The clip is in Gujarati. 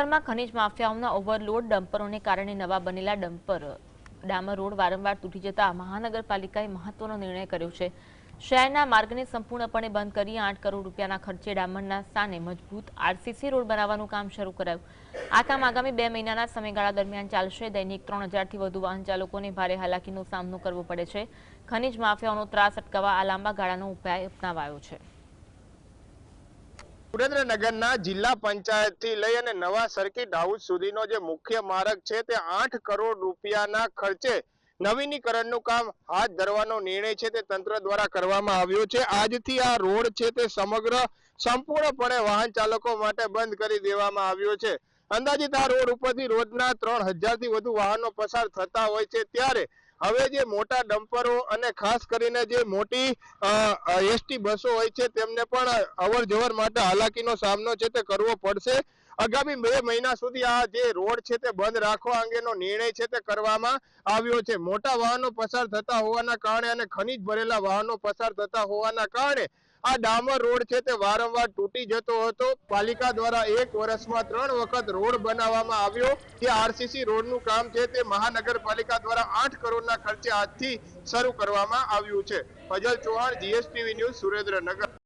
માં ખનીજ માફિયાઓના ઓવરલોડ ડમ્પરોને કારણે નવા બનેલા ડામર રોડ વારંવાર તૂટી જતા મહાનગરપાલિકાએ મહત્વનો નિર્ણય કર્યો છે। શહેરના માર્ગને સંપૂર્ણપણે બંધ કરી 8 કરોડ રૂપિયાના ખર્ચે ડામરના સ્થાને મજબૂત આરસીસી રોડ બનાવવાનું કામ શરૂ કરાયું। આ કામ આગામી 2 મહિનાના સમયગાળા દરમિયાન ચાલશે। દૈનિક 3000થી વધુ વાહન ચાલકોને ભારે હાલાકીનો સામનો કરવો પડે છે। ખનીજ માફિયાઓનો ત્રાસ અટકાવવા આ લાંબા ગાળાનો ઉપાય અપનાવાયો છે। સુરેન્દ્રનગરના જિલ્લા પંચાયતથી લઈ અને નવા સર્કિટ હાઉસ સુધીનો જે મુખ્ય માર્ગ છે તે 8 કરોડ રૂપિયાના ખર્ચે નવીનીકરણનું કામ હાથ ધરવાનો નિર્ણય છે તે તંત્ર દ્વારા કરવામાં આવ્યો છે। આજથી આ રોડ છે તે સંપૂર્ણપણે વાહન ચાલકો માટે બંધ કરી દેવામાં આવ્યો છે। અંદાજિત આ રોડ ઉપરથી રોજના 3000થી વધુ વાહનો પસાર થતા હોય છે, ત્યારે હવે જે મોટા ડમ્પરો અને ખાસ કરીને જે મોટી એસટી બસો હોય છે તેમને પણ અવર જવર માટે હાલાકીનો સામનો છે તે કરવો પડશે। આગામી 2 મહિના સુધી આ જે રોડ છે તે બંધ રાખવા અંગેનો નિર્ણય છે તે કરવામાં આવ્યો છે। મોટા વાહનો પસાર થતા હોવાના કારણે અને ખનીજ ભરેલા વાહનો પસાર થતા હોવાના કારણે આ ડામર રોડ છે તે વારંવાર તૂટી જતો હતો। પાલિકા દ્વારા 1 વર્ષમાં 3 વખત રોડ બનાવવામાં આવ્યો। જે આરસીસી રોડનું કામ છે તે મહાનગરપાલિકા દ્વારા 8 કરોડના ખર્ચે આજથી શરૂ કરવામાં આવ્યું છે। Fazal Chauhan, GSTV news, Surendranagar.